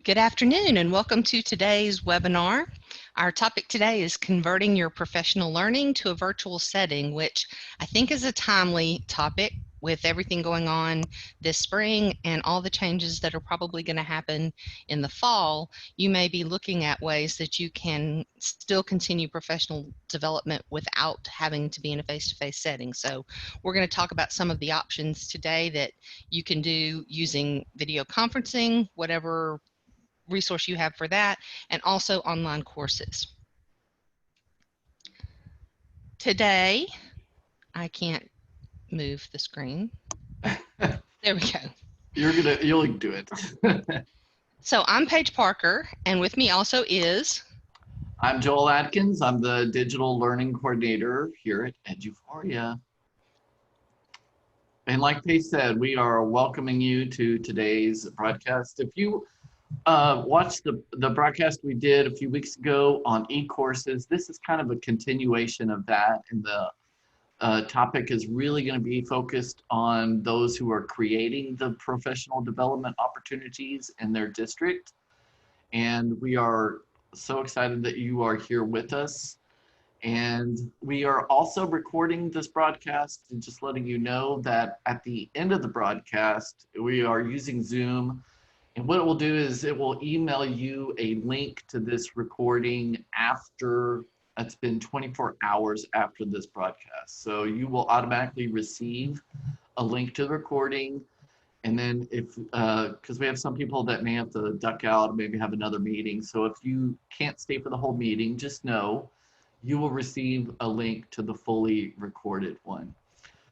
Good afternoon and welcome to today's webinar. Our topic today is converting your professional learning to a virtual setting, which I think is a timely topic with everything going on this spring and all the changes that are probably going to happen in the fall. You may be looking at ways that you can still continue professional development without having to be in a face-to-face setting. So we're going to talk about some of the options today that you can do using video conferencing, whatever resource you have for that, and also online courses. Today, I can't move the screen. There we go. You'll do it. So I'm Paige Parker, and with me also is... I'm Joel Atkins. I'm the Digital Learning Coordinator here at Eduforia. And like Paige said, we are welcoming you to today's broadcast. If you watched the broadcast we did a few weeks ago on eCourses, this is kind of a continuation of that, and the topic is really going to be focused on those who are creating the professional development opportunities in their district. And we are so excited that you are here with us. And we are also recording this broadcast and just letting you know that at the end of the broadcast, we are using Zoom. And what it will do is it will email you a link to this recording after it's been 24 hours after this broadcast. So you will automatically receive a link to the recording. And then if, because we have some people that may have to duck out, maybe have another meeting. So if you can't stay for the whole meeting, just know you will receive a link to the fully recorded one.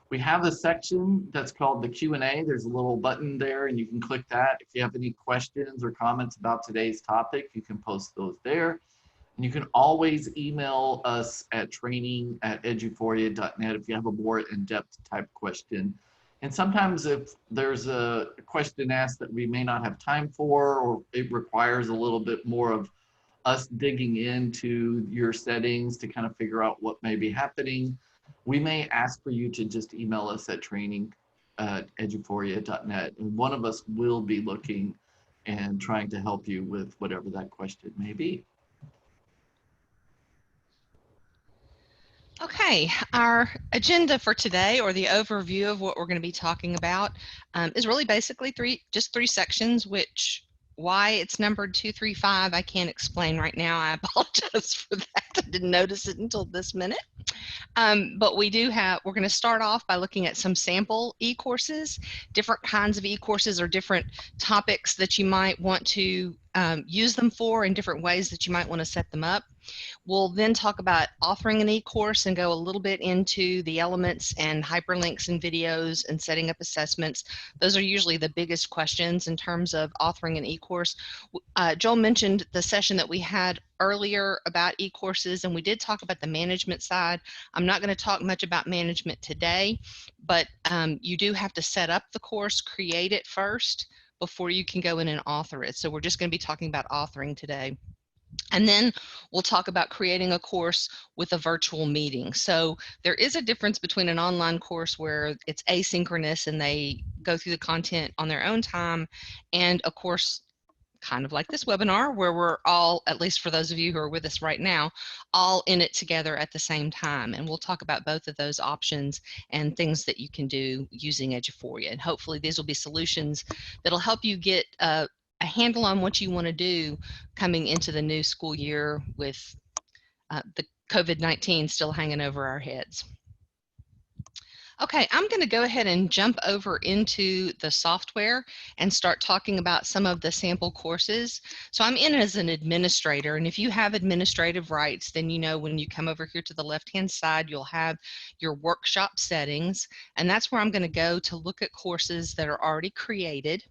We have a section that's called the Q&A. There's a little button there and you can click that. If you have any questions or comments about today's topic, you can post those there. And you can always email us at training@eduforia.net if you have a more in-depth type question. And sometimes if there's a question asked that we may not have time for, or it requires a little bit more of us digging into your settings to kind of figure out what may be happening, we may ask for you to just email us at training@eduforia.net, and one of us will be looking and trying to help you with whatever that question may be. Okay, our agenda for today, or the overview of what we're going to be talking about, is really basically just three sections, which why it's numbered 2, 3, 5, I can't explain right now. I apologize for that. I didn't notice it until this minute. But we're going to start off by looking at some sample e-courses, different kinds of e-courses or different topics that you might want to use them for, and different ways that you might want to set them up. We'll then talk about authoring an e-course and go a little bit into the elements and hyperlinks and videos and setting up assessments. Those are usually the biggest questions in terms of authoring an e-course. Joel mentioned the session that we had earlier about e-courses, and we did talk about the management side. I'm not going to talk much about management today, but you do have to set up the course, create it first before you can go in and author it. So we're just going to be talking about authoring today. And then we'll talk about creating a course with a virtual meeting. So there is a difference between an online course where it's asynchronous and they go through the content on their own time, and a course kind of like this webinar where we're all, at least for those of you who are with us right now, all in it together at the same time. And we'll talk about both of those options and things that you can do using Eduforia. And hopefully these will be solutions that'll help you get a handle on what you want to do coming into the new school year with the COVID-19 still hanging over our heads. Okay, I'm going to go ahead and jump over into the software and start talking about some of the sample courses. So I'm in as an administrator, and if you have administrative rights, then you know when you come over here to the left-hand side, you'll have your workshop settings, and that's where I'm going to go to look at courses that are already created.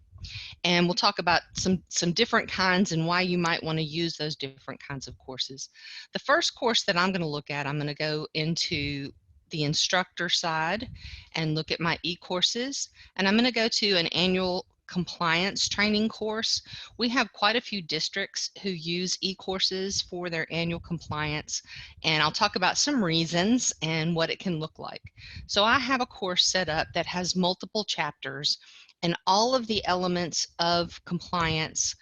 And we'll talk about some different kinds and why you might want to use those different kinds of courses. The first course that I'm going to look at, I'm going to go into the instructor side and look at my e-courses, and I'm going to go to an annual compliance training course. We have quite a few districts who use e-courses for their annual compliance, and I'll talk about some reasons and what it can look like. So I have a course set up that has multiple chapters, and all of the elements of compliance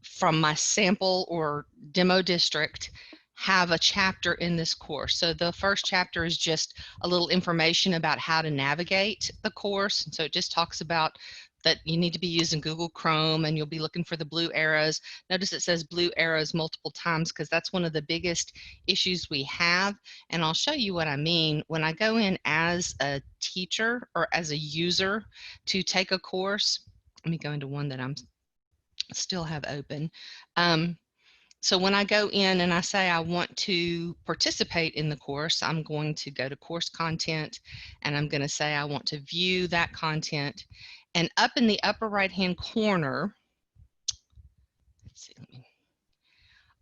from my sample or demo district have a chapter in this course. So the first chapter is just a little information about how to navigate the course. So it just talks about that you need to be using Google Chrome and you'll be looking for the blue arrows. Notice it says blue arrows multiple times because that's one of the biggest issues we have. And I'll show you what I mean. When I go in as a teacher or as a user to take a course, let me go into one that I'm still have open. So when I go in and I say I want to participate in the course, I'm going to go to course content and I'm going to say I want to view that content. And up in the upper right hand corner, let's see,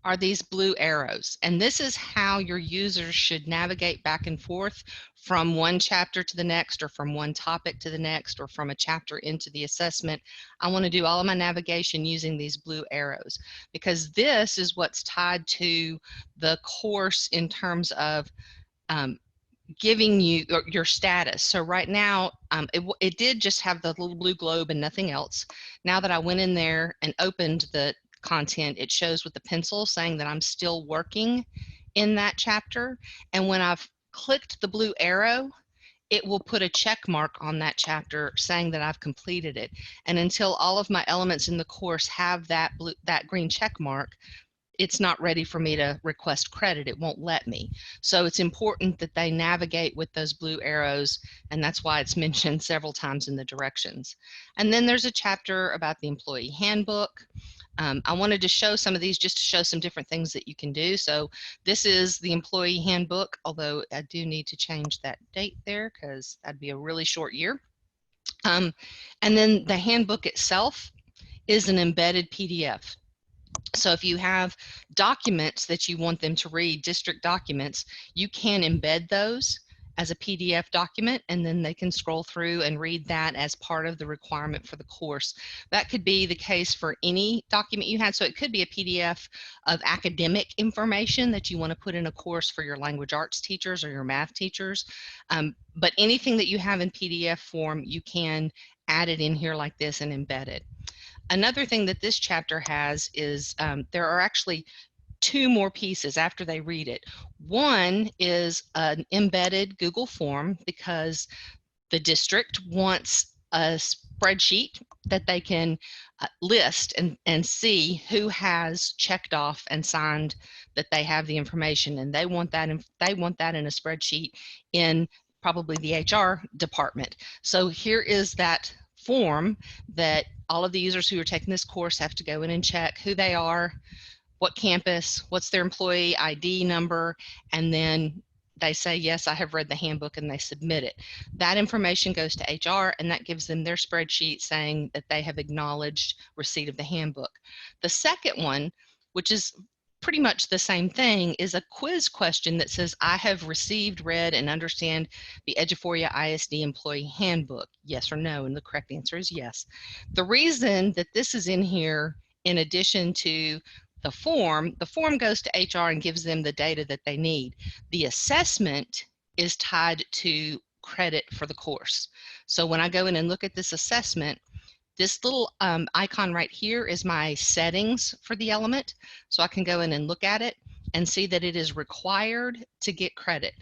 are these blue arrows. And this is how your users should navigate back and forth from one chapter to the next, or from one topic to the next, or from a chapter into the assessment. I want to do all of my navigation using these blue arrows because this is what's tied to the course in terms of giving you your status. So right now, it did just have the little blue globe and nothing else. Now that I went in there and opened the content, it shows with the pencil saying that I'm still working in that chapter. And when I've clicked the blue arrow, it will put a check mark on that chapter saying that I've completed it. And until all of my elements in the course have that green check mark, it's not ready for me to request credit. It won't let me. So it's important that they navigate with those blue arrows, and that's why it's mentioned several times in the directions. And then there's a chapter about the Employee Handbook. I wanted to show some of these just to show some different things that you can do. So this is the Employee Handbook, although I do need to change that date there because that'd be a really short year. And then the handbook itself is an embedded PDF. So if you have documents that you want them to read, district documents, you can embed those as a PDF document, and then they can scroll through and read that as part of the requirement for the course. That could be the case for any document you had. So it could be a PDF of academic information that you want to put in a course for your language arts teachers or your math teachers. But anything that you have in PDF form, you can add it in here like this and embed it. Another thing that this chapter has is there are actually two more pieces after they read it. One is an embedded Google form because the district wants a spreadsheet that they can list and see who has checked off and signed that they have the information, and they want that in a spreadsheet in probably the HR department. So here is that form that all of the users who are taking this course have to go in and check who they are, what campus, what's their employee ID number, and then they say, yes, I have read the handbook, and they submit it. That information goes to HR, and that gives them their spreadsheet saying that they have acknowledged receipt of the handbook. The second one, which is pretty much the same thing, is a quiz question that says, I have received, read, and understand the Eduphoria ISD Employee Handbook, yes or no, and the correct answer is yes. The reason that this is in here, in addition to the form goes to HR and gives them the data that they need. The assessment is tied to credit for the course. So when I go in and look at this assessment, this little icon right here is my settings for the element. So I can go in and look at it and see that it is required to get credit.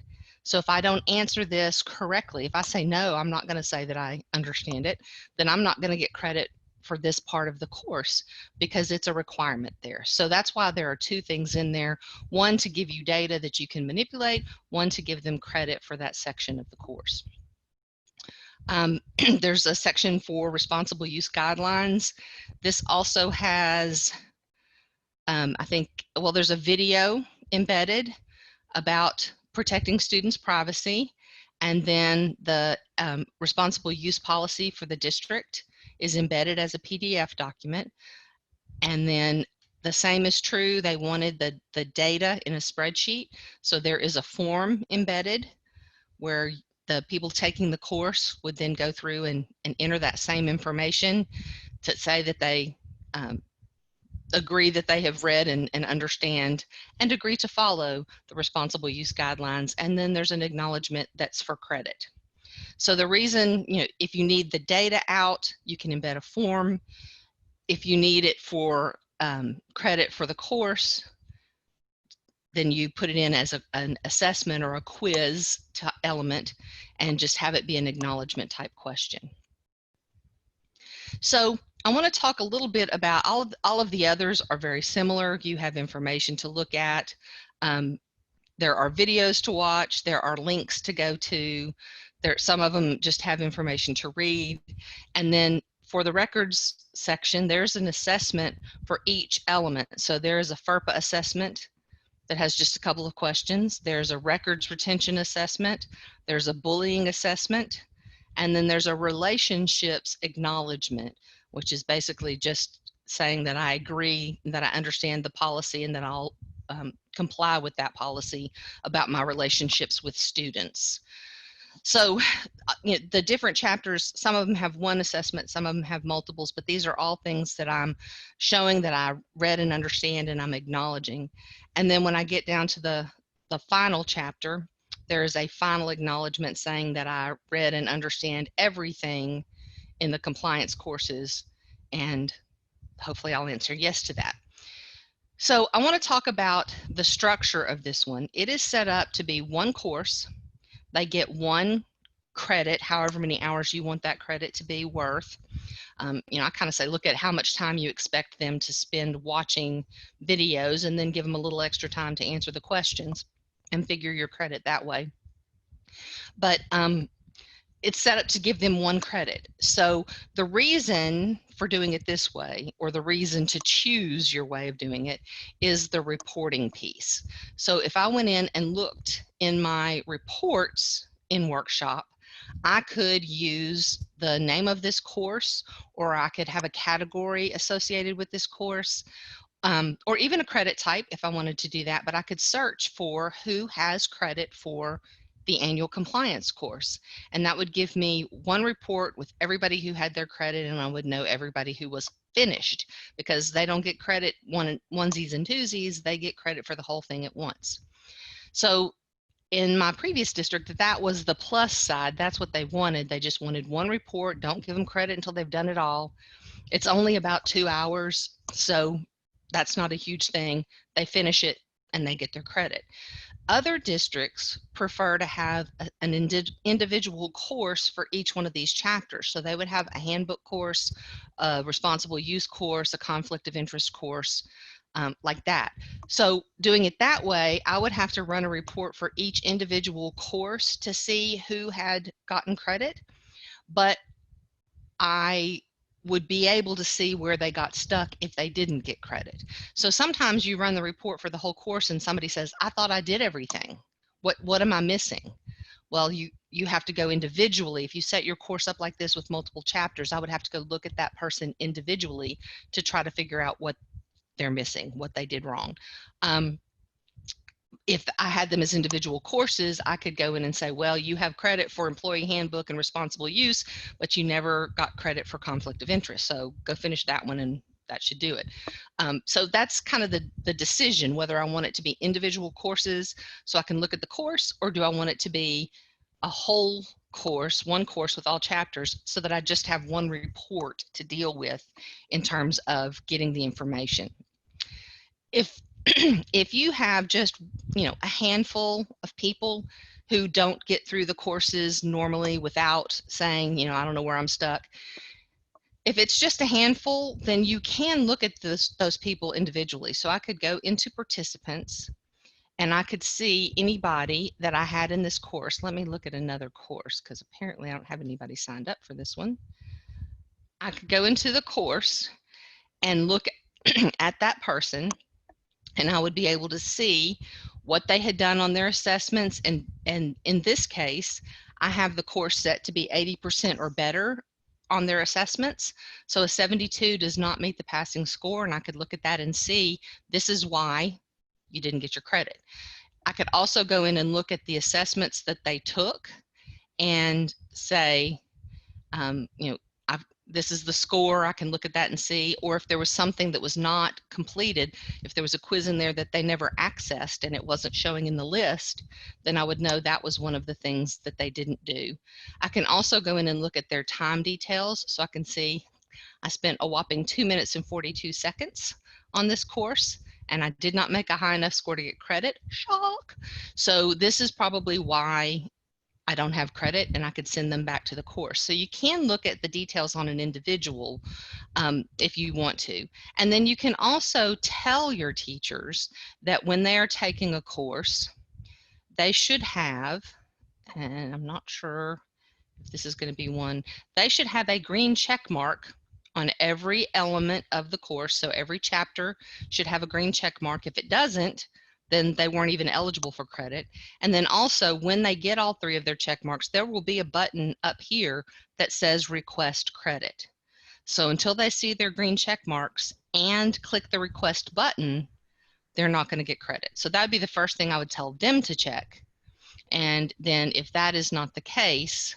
So if I don't answer this correctly, if I say no, I'm not going to say that I understand it, then I'm not going to get credit for this part of the course because it's a requirement there. So that's why there are two things in there. One, to give you data that you can manipulate, one, to give them credit for that section of the course. There's a section for responsible use guidelines. This also has, I think, well, there's a video embedded about protecting students' privacy, and then the responsible use policy for the district is embedded as a PDF document. And then the same is true, they wanted the data in a spreadsheet, so there is a form embedded where the people taking the course would then go through and enter that same information to say that they agree that they have read and understand and agree to follow the responsible use guidelines. And then there's an acknowledgement that's for credit. So the reason, if you need the data out, you can embed a form. If you need it for credit for the course, then you put it in as an assessment or a quiz element and just have it be an acknowledgement type question. So I want to talk a little bit about all of the others are very similar. You have information to look at. There are videos to watch. There are links to go to. Some of them just have information to read. And then for the records section, there's an assessment for each element. So there is a FERPA assessment that has just a couple of questions. There's a records retention assessment. There's a bullying assessment. And then there's a relationships acknowledgement, which is basically just saying that I agree, that I understand the policy, and that I'll comply with that policy about my relationships with students. So the different chapters, some of them have one assessment, some of them have multiples, but these are all things that I'm showing that I read and understand and I'm acknowledging. And then when I get down to the final chapter, there is a final acknowledgement saying that I read and understand everything in the compliance courses, and hopefully I'll answer yes to that. So I want to talk about the structure of this one. It is set up to be one course. They get one credit, however many hours you want that credit to be worth. You know, I kind of say, look at how much time you expect them to spend watching videos, and then give them a little extra time to answer the questions and figure your credit that way. But it's set up to give them one credit. So the reason for doing it this way, or the reason to choose your way of doing it, is the reporting piece. So if I went in and looked in my reports in Workshop, I could use the name of this course, or I could have a category associated with this course, or even a credit type if I wanted to do that, but I could search for who has credit for the annual compliance course. And that would give me one report with everybody who had their credit, and I would know everybody who was finished, because they don't get credit onesies and twosies, they get credit for the whole thing at once. So in my previous district, that was the plus side. That's what they wanted. They just wanted one report. Don't give them credit until they've done it all. It's only about 2 hours, so that's not a huge thing. They finish it and they get their credit. Other districts prefer to have an individual course for each one of these chapters. So they would have a handbook course, a responsible use course, a conflict of interest course, like that. So doing it that way, I would have to run a report for each individual course to see who had gotten credit, but I would be able to see where they got stuck if they didn't get credit. So sometimes you run the report for the whole course and somebody says, I thought I did everything. What am I missing? Well, you have to go individually. If you set your course up like this with multiple chapters, I would have to go look at that person individually to try to figure out what they're missing, what they did wrong. If I had them as individual courses, I could go in and say, well, you have credit for Employee Handbook and Responsible Use, but you never got credit for conflict of interest. So go finish that one and that should do it. So that's kind of the decision, whether I want it to be individual courses so I can look at the course, or do I want it to be a whole course, one course with all chapters, so that I just have one report to deal with in terms of getting the information. If you have just, a handful of people who don't get through the courses normally without saying, I don't know where I'm stuck. If it's just a handful, then you can look at those people individually. So I could go into participants and I could see anybody that I had in this course. Let me look at another course, because apparently I don't have anybody signed up for this one. I could go into the course and look at that person, and I would be able to see what they had done on their assessments. And in this case, I have the course set to be 80% or better on their assessments. So a 72 does not meet the passing score, and I could look at that and see this is why you didn't get your credit. I could also go in and look at the assessments that they took and say, this is the score. I can look at that and see, or if there was something that was not completed, if there was a quiz in there that they never accessed and it wasn't showing in the list, then I would know that was one of the things that they didn't do. I can also go in and look at their time details, so I can see I spent a whopping 2 minutes and 42 seconds on this course, and I did not make a high enough score to get credit. Shock. So this is probably why I don't have credit, and I could send them back to the course. So you can look at the details on an individual if you want to. And then you can also tell your teachers that when they are taking a course, they should have, and I'm not sure if this is going to be one, they should have a green check mark on every element of the course. So every chapter should have a green check mark. If it doesn't, then they weren't even eligible for credit. And then also, when they get all three of their check marks, there will be a button up here that says request credit. So until they see their green check marks and click the request button, they're not going to get credit. So that would be the first thing I would tell them to check. And then if that is not the case,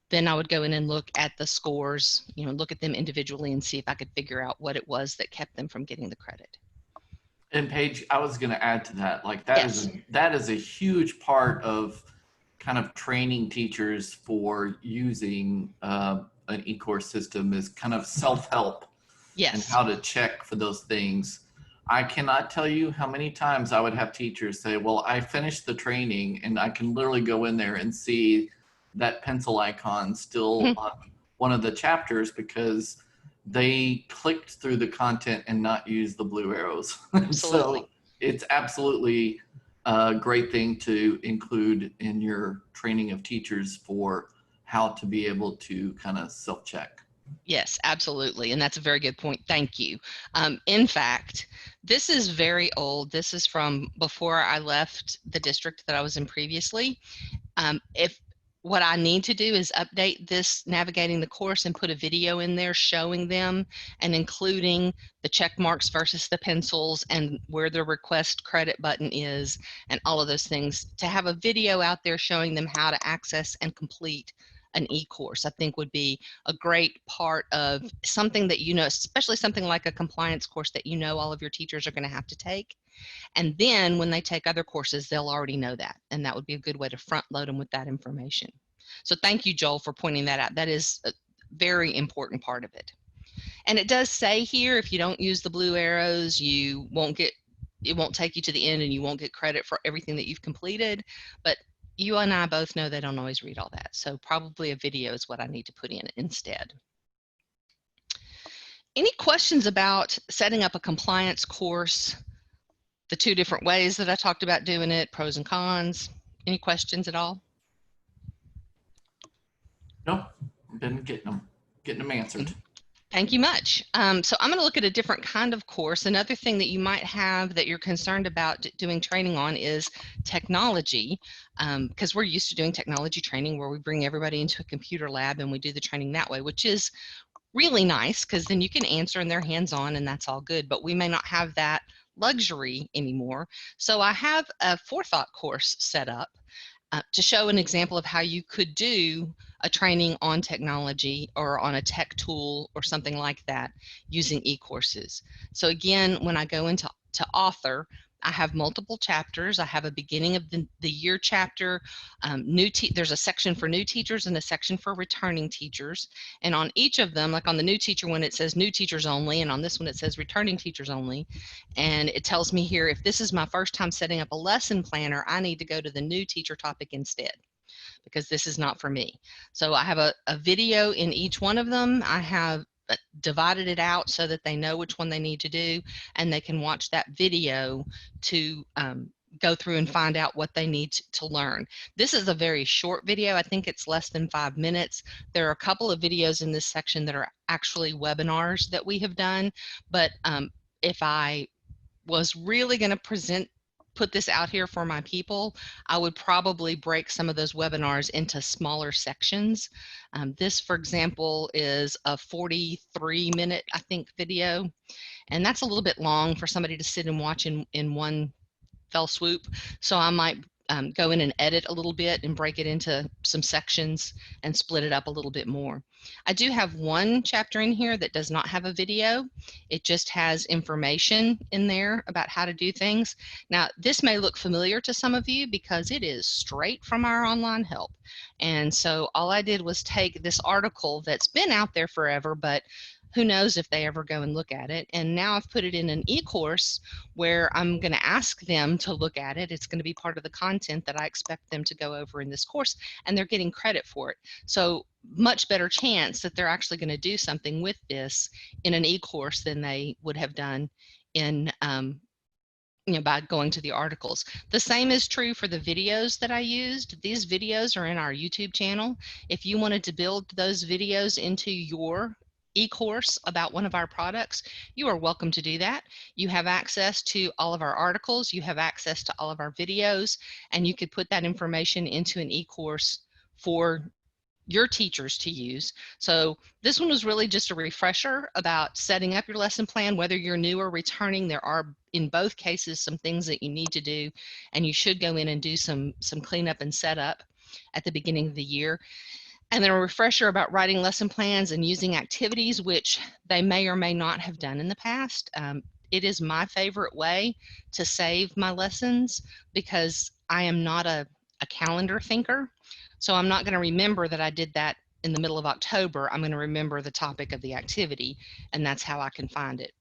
then I would go in and look at the scores, look at them individually and see if I could figure out what it was that kept them from getting the credit. And Paige, I was going to add to that, like Yes. that is a huge part of kind of training teachers for using an eCourse system is kind of self-help. Yes. And how to check for those things. I cannot tell you how many times I would have teachers say, well, I finished the training and I can literally go in there and see that pencil icon still on one of the chapters because they clicked through the content and not used the blue arrows. Absolutely. So it's absolutely a great thing to include in your training of teachers for how to be able to kind of self-check. Yes, absolutely. And that's a very good point. Thank you. In fact, this is very old. This is from before I left the district that I was in previously. If what I need to do is update this navigating the course and put a video in there showing them and including the check marks versus the pencils and where the request credit button is and all of those things, to have a video out there showing them how to access and complete an e-course, I think would be a great part of something that, especially something like a compliance course that all of your teachers are going to have to take. And then when they take other courses, they'll already know that. And that would be a good way to front load them with that information. So thank you, Joel, for pointing that out. That is a very important part of it. And it does say here, if you don't use the blue arrows, it won't take you to the end and you won't get credit for everything that you've completed. But you and I both know they don't always read all that. So probably a video is what I need to put in instead. Any questions about setting up a compliance course, the two different ways that I talked about doing it, pros and cons? Any questions at all? No, been getting them answered. Thank you much. So I'm going to look at a different kind of course. Another thing that you might have that you're concerned about doing training on is technology, because we're used to doing technology training where we bring everybody into a computer lab and we do the training that way, which is really nice because then you can answer and they're hands-on and that's all good, but we may not have that luxury anymore. So I have a forethought course set up to show an example of how you could do a training on technology or on a tech tool or something like that using eCourses. So again, when I go into author, I have multiple chapters. I have a beginning of the year chapter. There's a section for new teachers and a section for returning teachers. And on each of them, like on the new teacher one, it says new teachers only. And on this one, it says returning teachers only. And it tells me here, if this is my first time setting up a lesson planner, I need to go to the new teacher topic instead, because this is not for me. So I have a video in each one of them. I have divided it out so that they know which one they need to do, and they can watch that video to go through and find out what they need to learn. This is a very short video. I think it's less than 5 minutes. There are a couple of videos in this section that are actually webinars that we have done, but if I was really going to put this out here for my people, I would probably break some of those webinars into smaller sections. This, for example, is a 43-minute, I think, video, and that's a little bit long for somebody to sit and watch in one fell swoop. So I might go in and edit a little bit and break it into some sections and split it up a little bit more. I do have one chapter in here that does not have a video. It just has information in there about how to do things. Now, this may look familiar to some of you because it is straight from our online help. And so all I did was take this article that's been out there forever, but who knows if they ever go and look at it. And now I've put it in an e-course where I'm going to ask them to look at it. It's going to be part of the content that I expect them to go over in this course, and they're getting credit for it. So much better chance that they're actually going to do something with this in an e-course than they would have done in by going to the articles. The same is true for the videos that I used. These videos are in our YouTube channel. If you wanted to build those videos into your e-course about one of our products, you are welcome to do that. You have access to all of our articles, you have access to all of our videos, and you could put that information into an e-course for your teachers to use. So this one was really just a refresher about setting up your lesson plan, whether you're new or returning. There are, in both cases, some things that you need to do, and you should go in and do some cleanup and setup at the beginning of the year. And then a refresher about writing lesson plans and using activities, which they may or may not have done in the past. It is my favorite way to save my lessons because I am not a calendar thinker. So I'm not going to remember that I did that in the middle of October. I'm going to remember the topic of the activity, and that's how I can find it.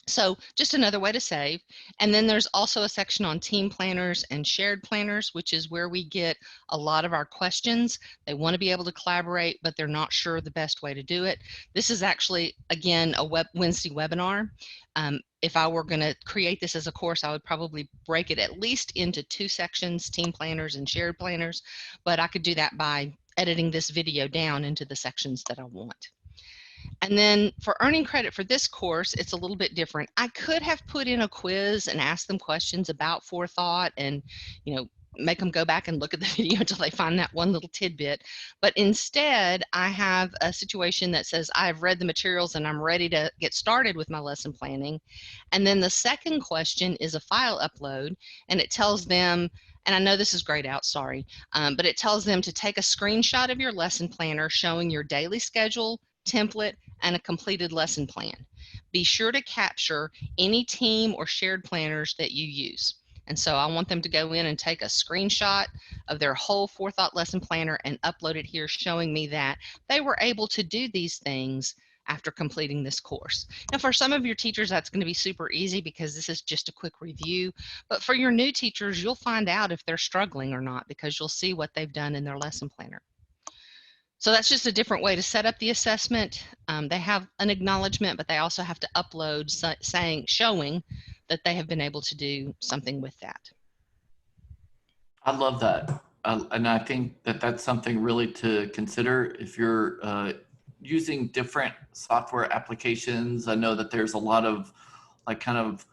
So just another way to save. And then there's also a section on team planners and shared planners, which is where we get a lot of our questions. They want to be able to collaborate, but they're not sure the best way to do it. This is actually, again, a Wednesday webinar. If I were going to create this as a course, I would probably break it at least into 2 sections, team planners and shared planners, but I could do that by editing this video down into the sections that I want. And then for earning credit for this course, it's a little bit different. I could have put in a quiz and asked them questions about forethought and, make them go back and look at the video until they find that one little tidbit. But instead, I have a situation that says I've read the materials and I'm ready to get started with my lesson planning. And then the second question is a file upload, and it tells them, and I know this is grayed out, sorry, but it tells them to take a screenshot of your lesson planner showing your daily schedule, template, and a completed lesson plan. Be sure to capture any team or shared planners that you use. And so I want them to go in and take a screenshot of their whole forethought lesson planner and upload it here, showing me that they were able to do these things after completing this course. Now, for some of your teachers, that's going to be super easy because this is just a quick review. But for your new teachers, you'll find out if they're struggling or not because you'll see what they've done in their lesson planner. So that's just a different way to set up the assessment. They have an acknowledgement, but they also have to upload showing that they have been able to do something with that. I love that. And I think that that's something really to consider if you're using different software applications. I know that there's a lot of kind of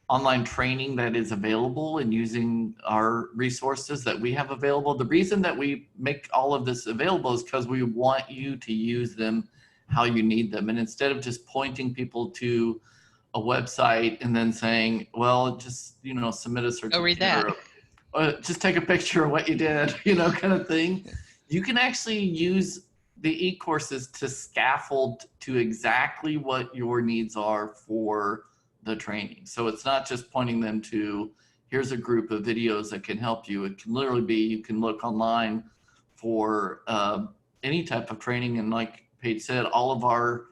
online training that is available and using our resources that we have available. The reason that we make all of this available is because we want you to use them how you need them. And instead of just pointing people to a website and then saying, well, just, submit a certificate. Oh, read that. Or just take a picture of what you did, kind of thing. You can actually use the e-courses to scaffold to exactly what your needs are for the training. So it's not just pointing them to, here's a group of videos that can help you. It can literally be, you can look online for any type of training. And like Paige said, all of our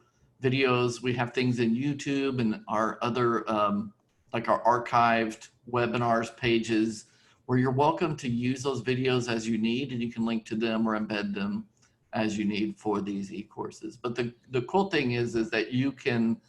videos, we have things in YouTube and our other, like our archived webinars pages, where you're welcome to use those videos as you need, and you can link to them or embed them as you need for these e-courses. But the cool thing is that you can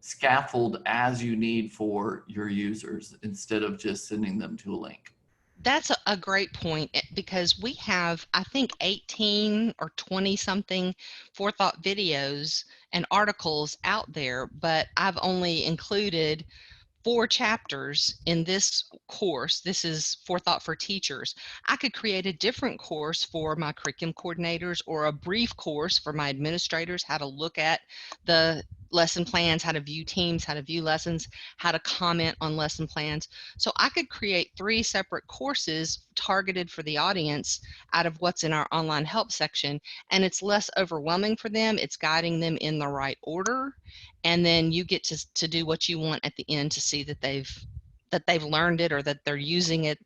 scaffold as you need for your users instead of just sending them to a link. That's a great point because we have, I think, 18 or 20 something forethought videos and articles out there, but I've only included 4 chapters in this course. This is Forethought for Teachers. I could create a different course for my curriculum coordinators or a brief course for my administrators, how to look at the lesson plans, how to view teams, how to view lessons, how to comment on lesson plans. So I could create 3 separate courses targeted for the audience out of what's in our online help section, and it's less overwhelming for them. It's guiding them in the right order, and then you get to do what you want at the end to see that they've learned it or that they're using it,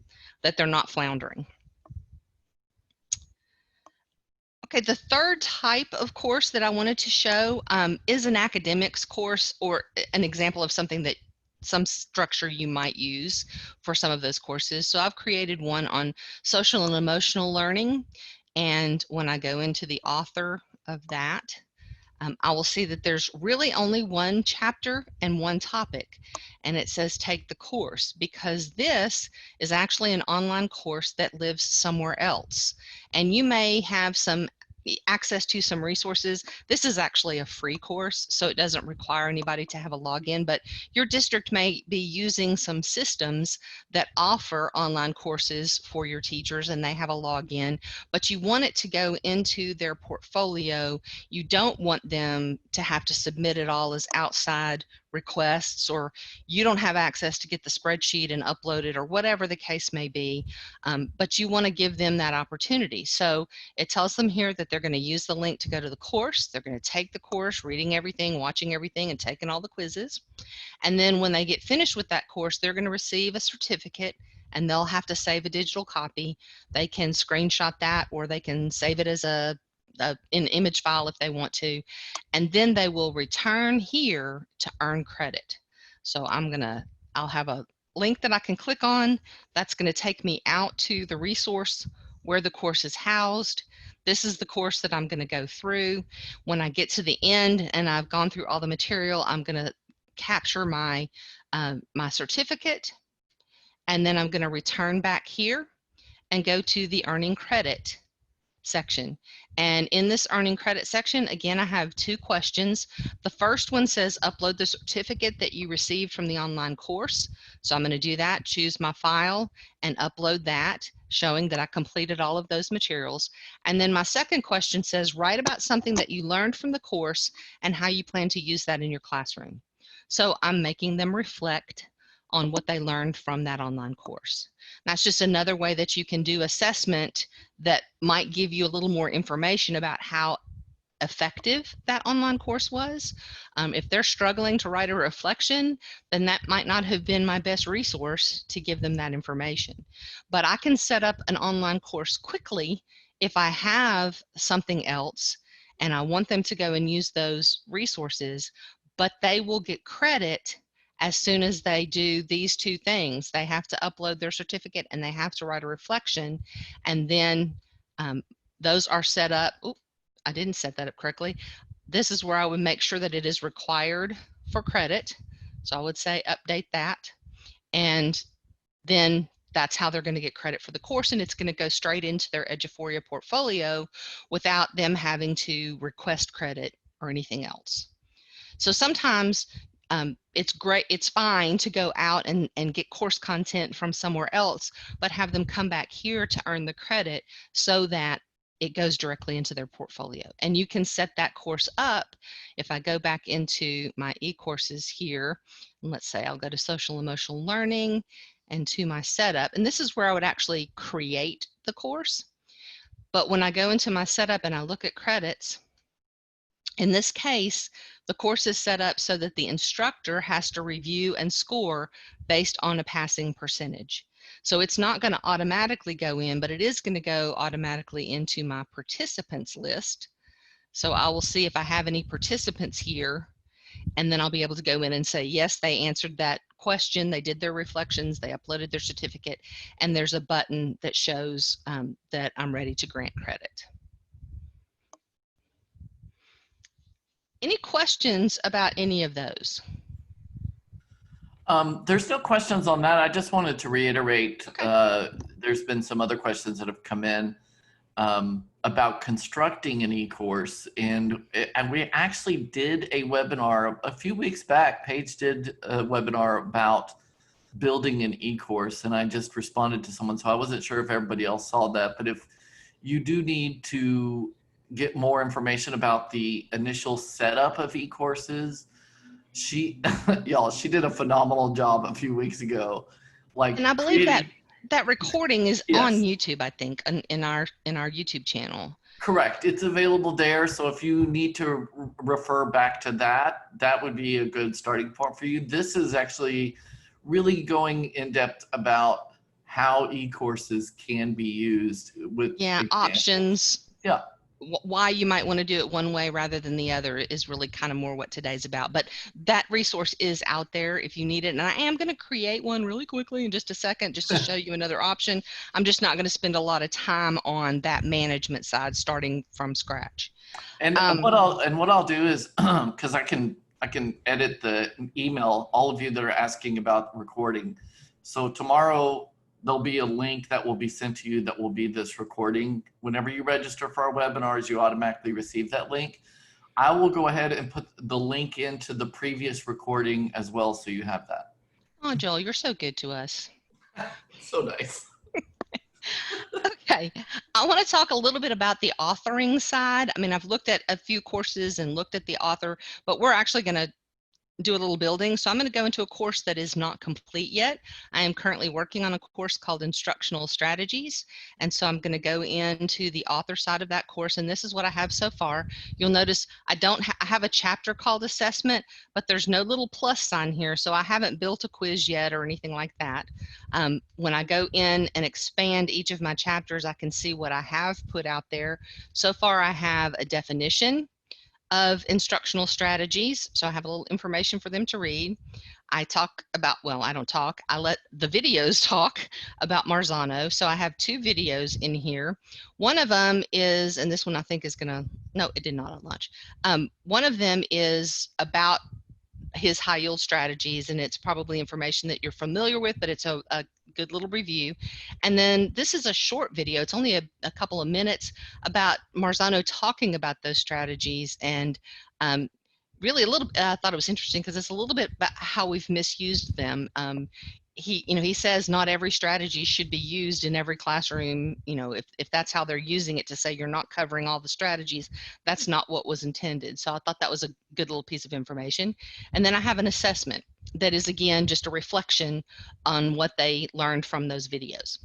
that they're not floundering. Okay, the third type of course that I wanted to show is an academics course, or an example of something that some structure you might use for some of those courses. So I've created one on social and emotional learning. And when I go into the author of that, I will see that there's really only one chapter and one topic, and it says take the course, because this is actually an online course that lives somewhere else. And you may have some access to some resources. This is actually a free course, so it doesn't require anybody to have a login, but your district may be using some systems that offer online courses for your teachers, and they have a login, but you want it to go into their portfolio. You don't want them to have to submit it all as outside requests, or you don't have access to get the spreadsheet and upload it, or whatever the case may be. But you want to give them that opportunity. So it tells them here that they're going to use the link to go to the course. They're going to take the course, reading everything, watching everything, and taking all the quizzes. And then when they get finished with that course, they're going to receive a certificate, and they'll have to save a digital copy. They can screenshot that, or they can save it as an image file if they want to. And then they will return here to earn credit. So I'll have a link that I can click on. That's going to take me out to the resource where the course is housed. This is the course that I'm going to go through. When I get to the end and I've gone through all the material, I'm going to capture my my certificate, and then I'm going to return back here and go to the earning credit section. And in this earning credit section, again, I have two questions. The first one says upload the certificate that you received from the online course. So I'm going to do that, choose my file, and upload that, showing that I completed all of those materials. And then my second question says write about something that you learned from the course and how you plan to use that in your classroom. So I'm making them reflect on what they learned from that online course. That's just another way that you can do assessment that might give you a little more information about how effective that online course was. If they're struggling to write a reflection, then that might not have been my best resource to give them that information. But I can set up an online course quickly if I have something else and I want them to go and use those resources, but they will get credit as soon as they do these two things. They have to upload their certificate and they have to write a reflection, and then those are set up. Oops, I didn't set that up correctly. This is where I would make sure that it is required for credit. So I would say update that, and then that's how they're going to get credit for the course, and it's going to go straight into their Eduphoria portfolio without them having to request credit or anything else. So sometimes it's great, it's fine to go out and get course content from somewhere else, but have them come back here to earn the credit so that it goes directly into their portfolio. And you can set that course up. If I go back into my eCourses here, and let's say I'll go to social emotional learning and to my setup, and this is where I would actually create the course. But when I go into my setup and I look at credits, in this case, the course is set up so that the instructor has to review and score based on a passing percentage. So it's not going to automatically go in, but it is going to go automatically into my participants list. So I will see if I have any participants here, and then I'll be able to go in and say, yes, they answered that question, they did their reflections, they uploaded their certificate, and there's a button that shows that I'm ready to grant credit. Any questions about any of those? There's no questions on that. I just wanted to reiterate, Okay. There's been some other questions that have come in about constructing an e-course. And we actually did a webinar a few weeks back. Paige did a webinar about building an e-course, and I just responded to someone. So I wasn't sure if everybody else saw that, but if you do need to get more information about the initial setup of e-courses, y'all, she did a phenomenal job a few weeks ago, And I like believe that creating. that recording is on Yes, YouTube, I think, in our YouTube channel. correct. It's available there. So if you need to refer back to that, that would be a good starting point for you. This is actually really going in depth about how e-courses can be used with Yeah, examples. options, Yeah. why you might want to do it one way rather than the other is really kind of more what today's about. But that resource is out there if you need it. And I am going to create one really quickly in just a second just to show you another option. I'm just not going to spend a lot of time on that management side starting from scratch. And what I'll do is because I can edit the email, all of you that are asking about recording. So tomorrow there'll be a link that will be sent to you that will be this recording. Whenever you register for our webinars, you automatically receive that link. I will go ahead and put the link into the previous recording as well, so you have that. Oh, Joel, you're so good to us. So nice. Okay, I want to talk a little bit about the authoring side. I mean, I've looked at a few courses and looked at the author, but we're actually going to do a little building. So I'm going to go into a course that is not complete yet. I am currently working on a course called Instructional Strategies. And so I'm going to go into the author side of that course. And this is what I have so far. You'll notice I don't I have a chapter called assessment, but there's no little plus sign here. So I haven't built a quiz yet or anything like that. When I go in and expand each of my chapters, I can see what I have put out there. So far, I have a definition of instructional strategies. So I have a little information for them to read. I talk about, well, I don't talk, I let the videos talk about Marzano. So I have 2 videos in here. One of them is, and this one I think is gonna, no, it did not on lunch. One of them is about his high yield strategies, and it's probably information that you're familiar with, but it's a good little review. And then this is a short video. It's only a couple of minutes about Marzano talking about those strategies, and really a little, I thought it was interesting because it's a little bit about how we've misused them. He says not every strategy should be used in every classroom. If that's how they're using it to say you're not covering all the strategies, that's not what was intended. So I thought that was a good little piece of information. And then I have an assessment that is, again, just a reflection on what they learned from those videos.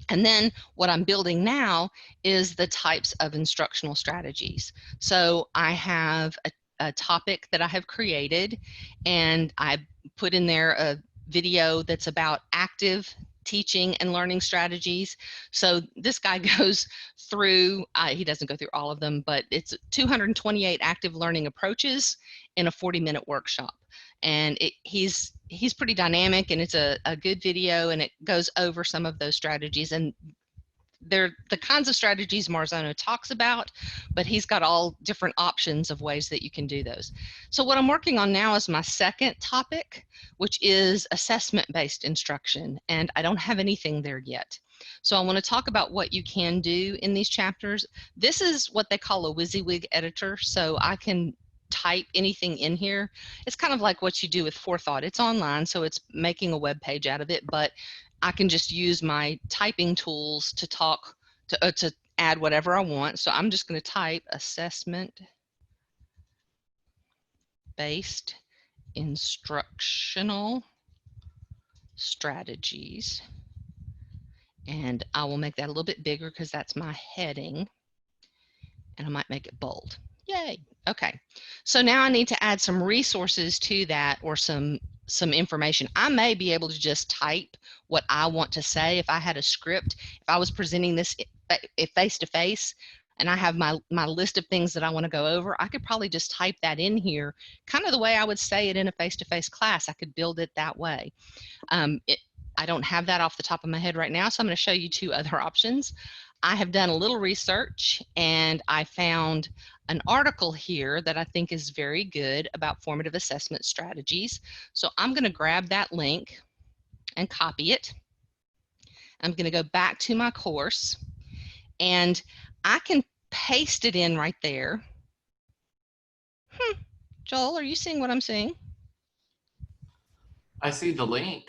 And then what I'm building now is the types of instructional strategies. So I have a topic that I have created, and I put in there a video that's about active teaching and learning strategies. So this guy goes through, he doesn't go through all of them, but it's 228 active learning approaches in a 40-minute workshop. And he's pretty dynamic, and it's a good video, and it goes over some of those strategies. And they're the kinds of strategies Marzano talks about, but he's got all different options of ways that you can do those. So what I'm working on now is my second topic, which is assessment-based instruction, and I don't have anything there yet. So I want to talk about what you can do in these chapters. This is what they call a Wysiwyg Editor, so I can type anything in here. It's kind of like what you do with Forethought. It's online, so it's making a web page out of it, but I can just use my typing tools to talk to add whatever I want. So I'm just going to type assessment-based instructional strategies. And I will make that a little bit bigger because that's my heading. And I might make it bold. Yay. Okay. So now I need to add some resources to that, or some information. I may be able to just type what I want to say if I had a script. If I was presenting this face-to-face and I have my list of things that I want to go over, I could probably just type that in here, kind of the way I would say it in a face-to-face class. I could build it that way. I don't have that off the top of my head right now, so I'm going to show you 2 other options. I have done a little research, and I found an article here that I think is very good about formative assessment strategies. So I'm going to grab that link and copy it. I'm going to go back to my course, and I can paste it in right there. Joel, are you seeing what I'm seeing? I see the link.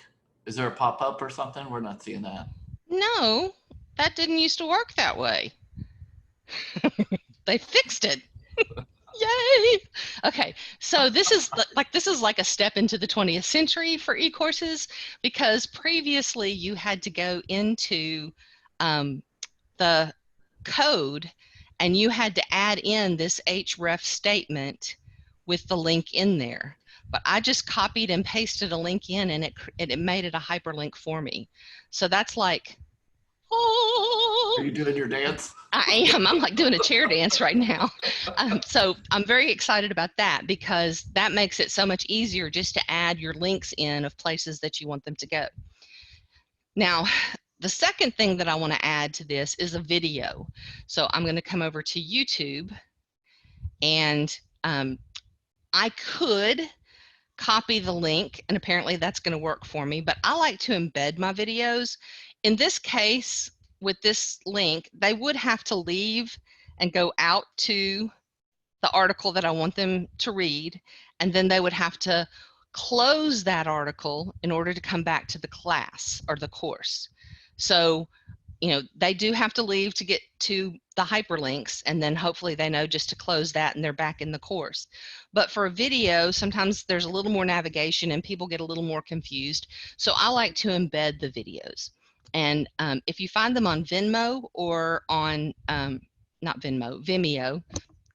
Is there a pop-up or something? We're not seeing that. No, that didn't used to work that way. They fixed it. Yay! Okay, so this is like a step into the 20th century for eCourses, because previously you had to go into the code and you had to add in this href statement with the link in there. But I just copied and pasted a link in, and it made it a hyperlink for me. So that's like Are you doing your dance? I am. I'm like doing a chair dance right now. So I'm very excited about that because that makes it so much easier just to add your links in of places that you want them to go. Now, the second thing that I want to add to this is a video. So I'm going to come over to YouTube, and I could copy the link, and apparently that's going to work for me, but I like to embed my videos. In this case, with this link, they would have to leave and go out to the article that I want them to read, and then they would have to close that article in order to come back to the class or the course. So, you know, they do have to leave to get to the hyperlinks, and then hopefully they know just to close that and they're back in the course. But for a video, sometimes there's a little more navigation and people get a little more confused. So I like to embed the videos. And if you find them on Venmo or on, not Venmo, Vimeo,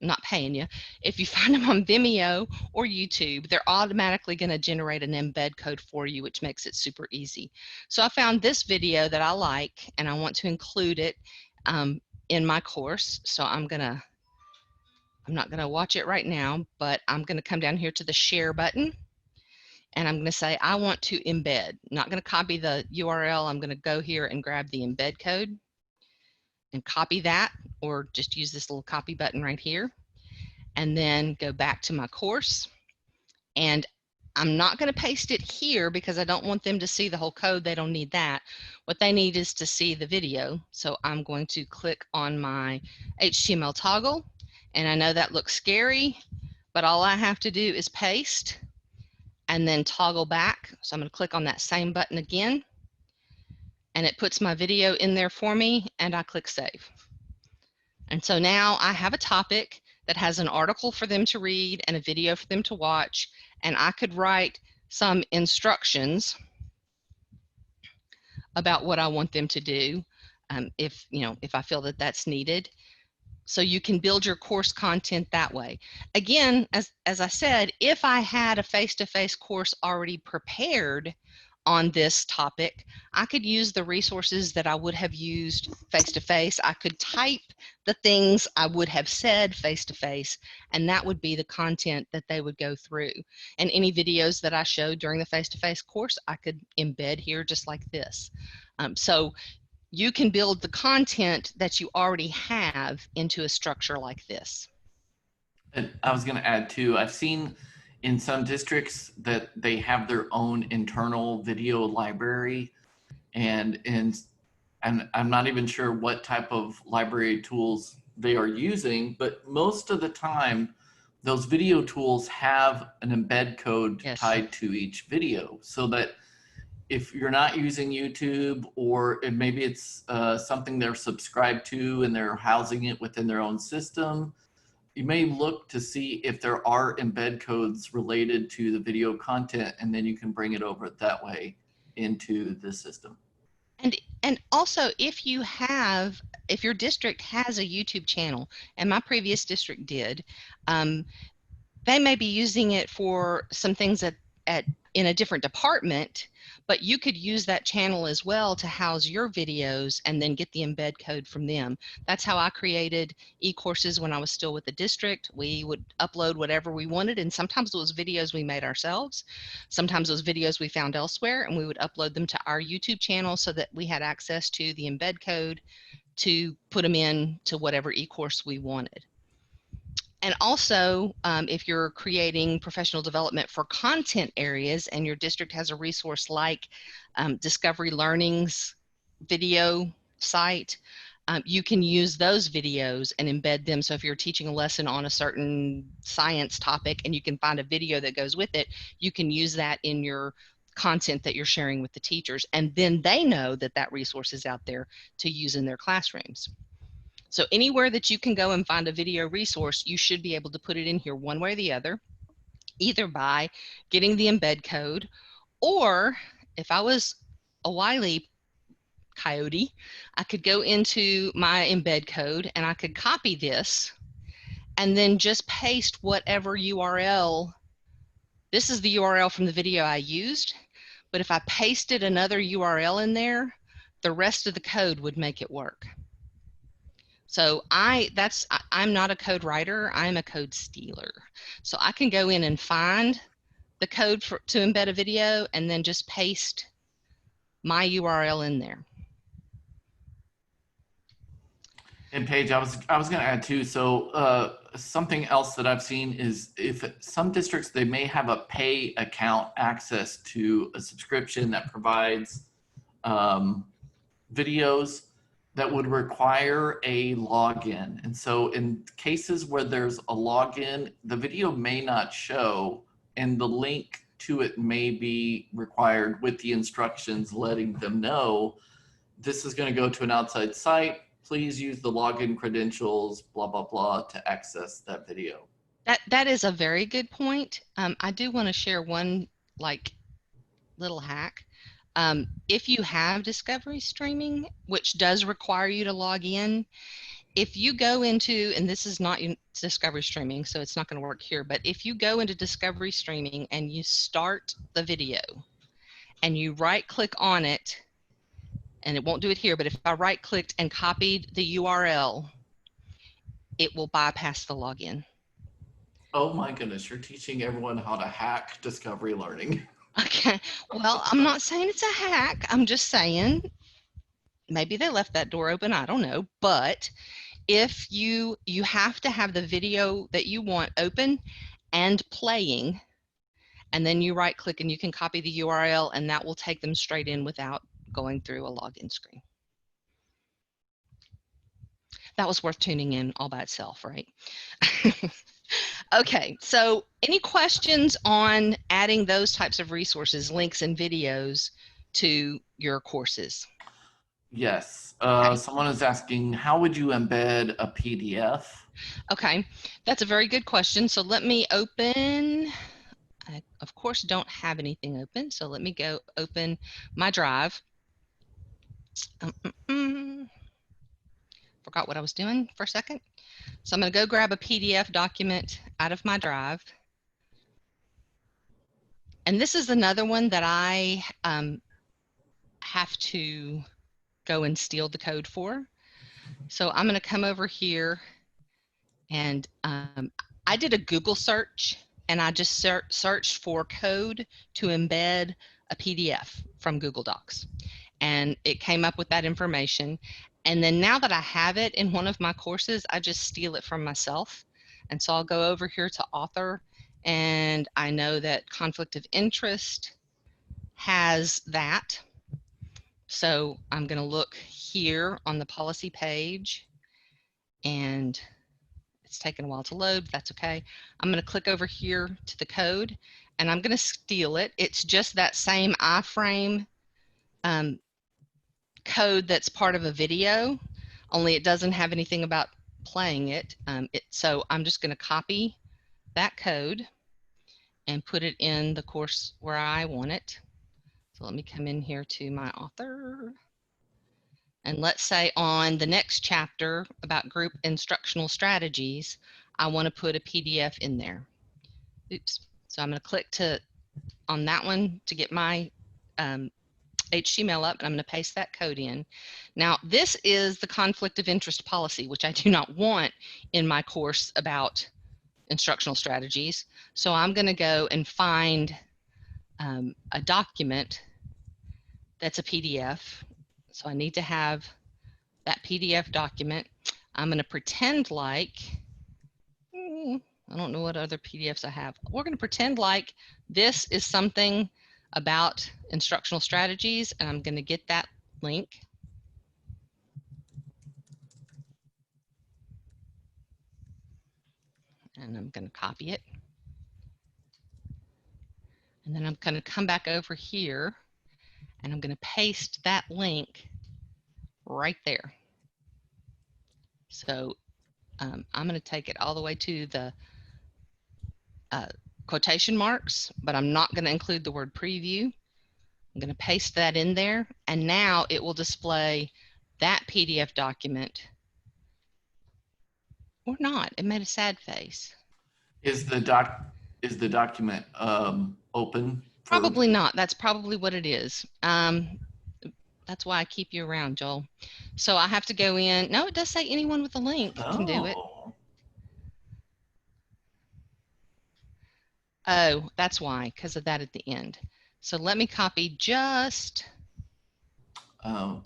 I'm not paying you. If you find them on Vimeo or YouTube, they're automatically going to generate an embed code for you, which makes it super easy. So I found this video that I like, and I want to include it in my course. So I'm not going to watch it right now, but I'm going to come down here to the share button, and I'm going to say I want to embed. I'm not going to copy the URL. I'm going to go here and grab the embed code and copy that, or just use this little copy button right here, and then go back to my course. And I'm not going to paste it here because I don't want them to see the whole code. They don't need that. What they need is to see the video. So I'm going to click on my HTML toggle, and I know that looks scary, but all I have to do is paste and then toggle back. So I'm going to click on that same button again, and it puts my video in there for me, and I click save. And so now I have a topic that has an article for them to read and a video for them to watch, and I could write some instructions about what I want them to do if I feel that that's needed. So you can build your course content that way. Again, as I said, if I had a face-to-face course already prepared on this topic, I could use the resources that I would have used face-to-face. I could type the things I would have said face-to-face, and that would be the content that they would go through. And any videos that I showed during the face-to-face course, I could embed here just like this. So you can build the content that you already have into a structure like this. And I was going to add too, I've seen in some districts that they have their own internal video library, and I'm not even sure what type of library tools they are using, but most of the time those video tools have an embed code Yes. tied to each video, so that if you're not using YouTube, or maybe it's something they're subscribed to and they're housing it within their own system, you may look to see if there are embed codes related to the video content, and then you can bring it over that way into the system. And also, if your district has a YouTube channel, and my previous district did, they may be using it for some things in a different department, but you could use that channel as well to house your videos and then get the embed code from them. That's how I created eCourses when I was still with the district. We would upload whatever we wanted, and sometimes those videos we made ourselves. Sometimes those videos we found elsewhere, and we would upload them to our YouTube channel so that we had access to the embed code to put them in to whatever eCourse we wanted. And also, if you're creating professional development for content areas and your district has a resource like Discovery Learning's video site, you can use those videos and embed them. So if you're teaching a lesson on a certain science topic and you can find a video that goes with it, you can use that in your content that you're sharing with the teachers. And then they know that that resource is out there to use in their classrooms. So anywhere that you can go and find a video resource, you should be able to put it in here one way or the other, either by getting the embed code, or if I was a wily coyote, I could go into my embed code and I could copy this and then just paste whatever URL. This is the URL from the video I used, but if I pasted another URL in there, the rest of the code would make it work. So I'm not a code writer, I'm a code stealer. So I can go in and find the code to embed a video and then just paste my URL in there. And Paige, I was going to add too. So something else that I've seen is if some districts, they may have a pay account access to a subscription that provides videos that would require a login. And so in cases where there's a login, the video may not show and the link to it may be required with the instructions letting them know this is going to go to an outside site. Please use the login credentials, blah, blah, blah, to access that video. That is a very good point. I do want to share one little hack. If you have discovery streaming, which does require you to log in, if you go into, and this is not discovery streaming, so it's not going to work here, but if you go into discovery streaming and you start the video and you right click on it, and it won't do it here, but if I right clicked and copied the URL, it will bypass the login. Oh my goodness, you're teaching everyone how to hack discovery learning. Okay, well, I'm not saying it's a hack. I'm just saying maybe they left that door open. I don't know. But if you have to have the video that you want open and playing, and then you right click and you can copy the URL and that will take them straight in without going through a login screen. That was worth tuning in all by itself, right? Okay, so any questions on adding those types of resources, links and videos to your courses? Yes. Okay. Someone is asking, how would you embed a PDF? Okay, that's a very good question. So let me open, I of course don't have anything open, so let me go open my drive. Forgot what I was doing for a second. So I'm going to go grab a PDF document out of my drive. And this is another one that I have to go and steal the code for. So I'm going to come over here and I did a Google search and I just searched for code to embed a PDF from Google Docs. And it came up with that information. And then now that I have it in one of my courses, I just steal it from myself. And so I'll go over here to author, and I know that conflict of interest has that. So I'm going to look here on the policy page, and it's taken a while to load, but that's okay. I'm going to click over here to the code, and I'm going to steal it. It's just that same iframe code that's part of a video, only it doesn't have anything about playing it. So I'm just going to copy that code and put it in the course where I want it. So let me come in here to my author. And let's say on the next chapter about group instructional strategies, I want to put a PDF in there. Oops. So I'm going to click on that one to get my HTML up, and I'm going to paste that code in. Now, this is the conflict of interest policy, which I do not want in my course about instructional strategies. So I'm going to go and find a document that's a PDF. So I need to have that PDF document. I'm going to pretend like, I don't know what other PDFs I have. We're going to pretend like this is something about instructional strategies, and I'm going to get that link. And I'm going to copy it. And then I'm going to come back over here, and I'm going to paste that link right there. So I'm going to take it all the way to the quotation marks, but I'm not going to include the word preview. I'm going to paste that in there, and now it will display that PDF document. Or not. It made a sad face. Is the document open? Probably not. That's probably what it is. That's why I keep you around, Joel. So I have to go in. No, it does say anyone with a link can do it. Oh. Oh, that's why, because of that at the end. So let me copy just, Oh.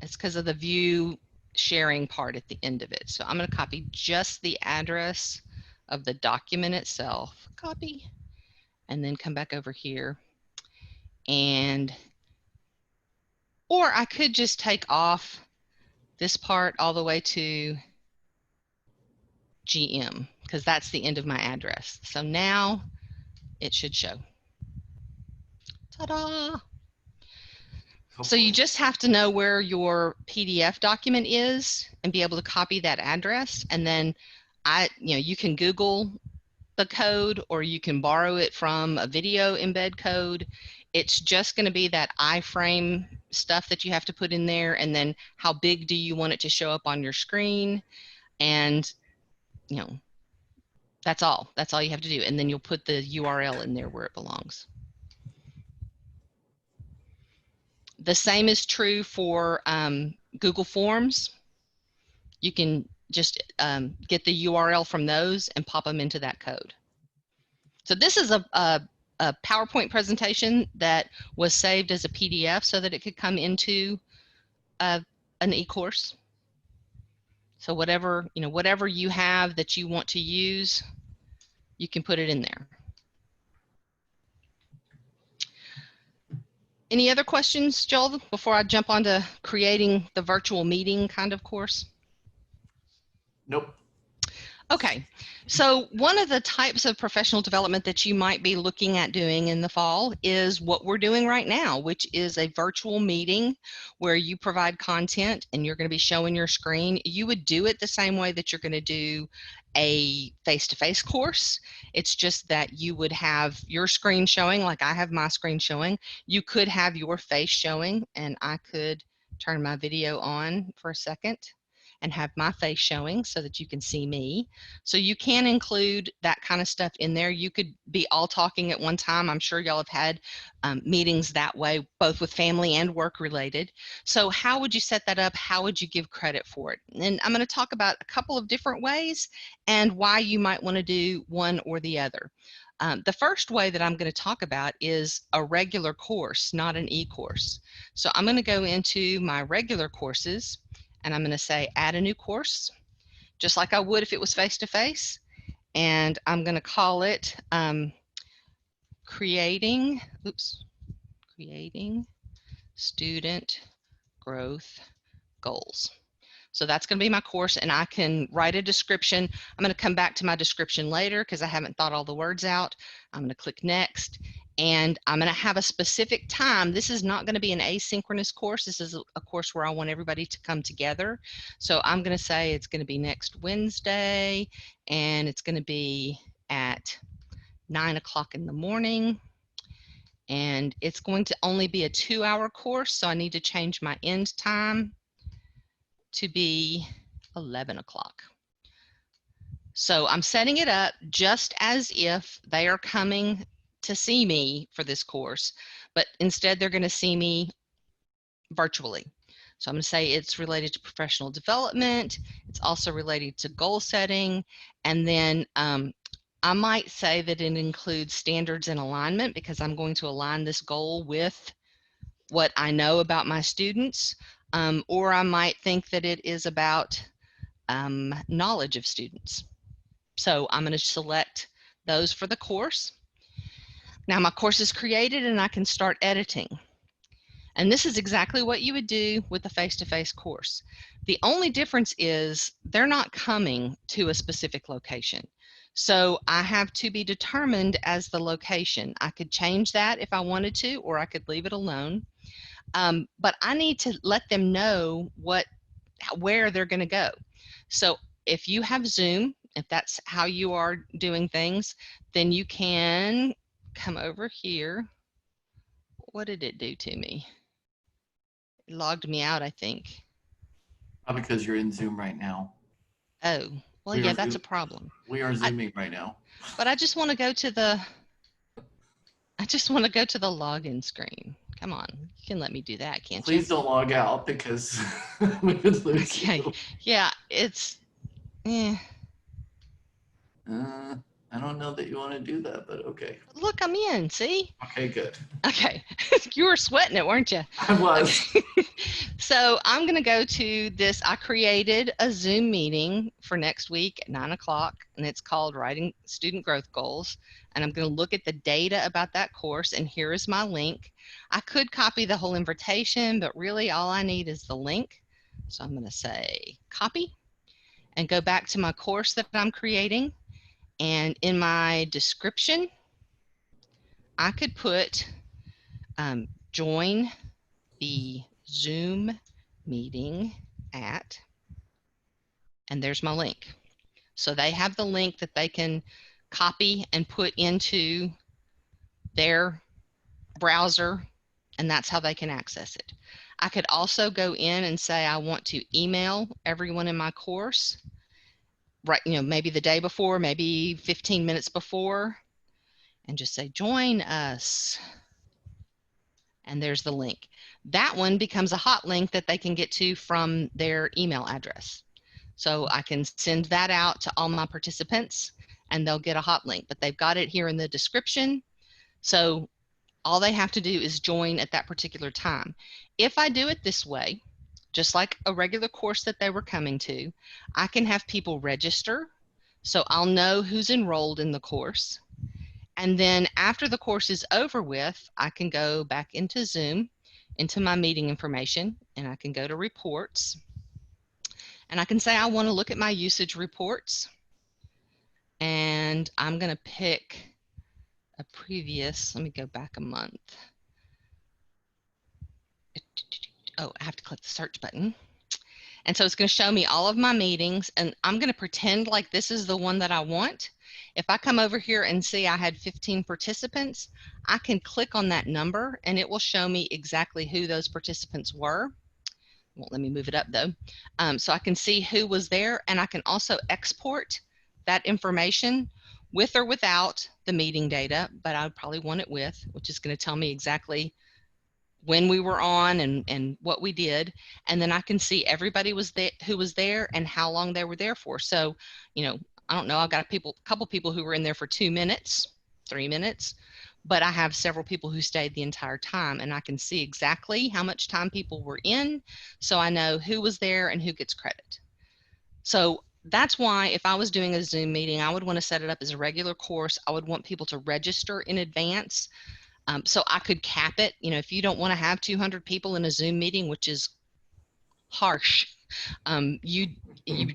it's because of the view sharing part at the end of it. So I'm going to copy just the address of the document itself. Copy. And then come back over here. And, or I could just take off this part all the way to GM, because that's the end of my address. So now it should show. Ta-da! So you just have to know where your PDF document is and be able to copy that address. And then you can Google the code or you can borrow it from a video embed code. It's just going to be that iframe stuff that you have to put in there, and then how big do you want it to show up on your screen, and that's all you have to do, and then you'll put the URL in there where it belongs. The same is true for Google Forms. You can just get the URL from those and pop them into that code. So this is a PowerPoint presentation that was saved as a PDF so that it could come into an eCourse. So whatever you have that you want to use, you can put it in there. Any other questions, Joel, before I jump onto creating the virtual meeting kind of course? Nope. Okay, so one of the types of professional development that you might be looking at doing in the fall is what we're doing right now, which is a virtual meeting where you provide content and you're going to be showing your screen. You would do it the same way that you're going to do a face-to-face course. It's just that you would have your screen showing, like I have my screen showing. You could have your face showing, and I could turn my video on for a second and have my face showing so that you can see me. So you can include that kind of stuff in there. You could be all talking at one time. I'm sure y'all have had meetings that way, both with family and work related. So how would you set that up? How would you give credit for it? And I'm going to talk about a couple of different ways and why you might want to do one or the other. The first way that I'm going to talk about is a regular course, not an e-course. So I'm going to go into my regular courses, and I'm going to say add a new course, just like I would if it was face-to-face. And I'm going to call it creating student growth goals. So that's going to be my course, and I can write a description. I'm going to come back to my description later because I haven't thought all the words out. I'm going to click next, and I'm going to have a specific time. This is not going to be an asynchronous course. This is a course where I want everybody to come together. So I'm going to say it's going to be next Wednesday, and it's going to be at 9 o'clock in the morning. And it's going to only be a 2-hour course, so I need to change my end time to be 11 o'clock. So I'm setting it up just as if they are coming to see me for this course, but instead they're going to see me virtually. So I'm going to say it's related to professional development. It's also related to goal setting. And then I might say that it includes standards and alignment because I'm going to align this goal with what I know about my students. Or I might think that it is about knowledge of students. So I'm going to select those for the course. Now my course is created and I can start editing. And this is exactly what you would do with a face-to-face course. The only difference is they're not coming to a specific location. So I have to be determined as the location. I could change that if I wanted to, or I could leave it alone. But I need to let them know where they're going to go. So if you have Zoom, if that's how you are doing things, then you can come over here. What did it do to me? It logged me out, I think. Probably because you're in Zoom right now. Oh, well, yeah, that's a problem. We are Zooming right now. But I just want to go to the login screen. Come on, you can let me do that, can't you? Please don't log out because we would lose Okay. you. Yeah, it's. Uh, I don't know that you want to do that, but okay. Look, I'm in. See? Okay, good. Okay. You were sweating it, weren't you? I was. Okay. So I'm going to go to this. I created a Zoom meeting for next week at 9 o'clock, and it's called Writing Student Growth Goals. And I'm going to look at the data about that course, and here is my link. I could copy the whole invitation, but really all I need is the link. So I'm going to say copy and go back to my course that I'm creating. And in my description, I could put join the Zoom meeting at, and there's my link. So they have the link that they can copy and put into their browser, and that's how they can access it. I could also go in and say I want to email everyone in my course, right, maybe the day before, maybe 15 minutes before, and just say join us. And there's the link. That one becomes a hot link that they can get to from their email address. So I can send that out to all my participants and they'll get a hot link, but they've got it here in the description. So all they have to do is join at that particular time. If I do it this way, just like a regular course that they were coming to, I can have people register. So I'll know who's enrolled in the course. And then after the course is over with, I can go back into Zoom, into my meeting information, and I can go to reports. And I can say I want to look at my usage reports. And I'm going to pick a previous, let me go back a month. Oh, I have to click the search button. And so it's going to show me all of my meetings, and I'm going to pretend like this is the one that I want. If I come over here and see I had 15 participants, I can click on that number and it will show me exactly who those participants were. Won't let me move it up though. So I can see who was there, and I can also export that information with or without the meeting data, but I would probably want it with, which is going to tell me exactly when we were on and what we did. And then I can see everybody was there, who was there and how long they were there for. So, I don't know, I've got a couple people who were in there for 2 minutes, 3 minutes, but I have several people who stayed the entire time, and I can see exactly how much time people were in. So I know who was there and who gets credit. So that's why if I was doing a Zoom meeting, I would want to set it up as a regular course. I would want people to register in advance. So I could cap it. If you don't want to have 200 people in a Zoom meeting, which is harsh, you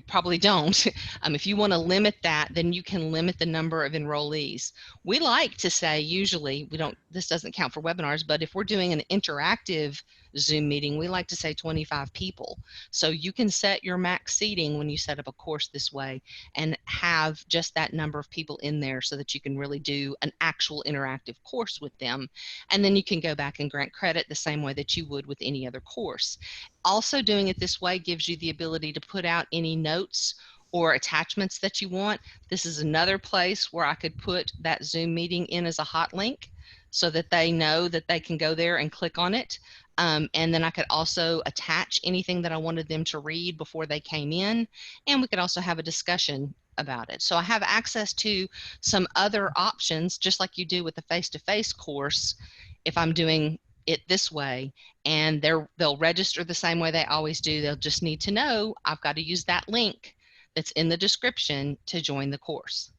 probably don't. If you want to limit that, then you can limit the number of enrollees. We like to say, usually, this doesn't count for webinars, but if we're doing an interactive Zoom meeting, we like to say 25 people. So you can set your max seating when you set up a course this way and have just that number of people in there so that you can really do an actual interactive course with them. And then you can go back and grant credit the same way that you would with any other course. Also, doing it this way gives you the ability to put out any notes or attachments that you want. This is another place where I could put that Zoom meeting in as a hot link so that they know that they can go there and click on it. And then I could also attach anything that I wanted them to read before they came in, and we could also have a discussion about it. So I have access to some other options, just like you do with the face-to-face course if I'm doing it this way, and they'll register the same way they always do. They'll just need to know I've got to use that link that's in the description to join the course.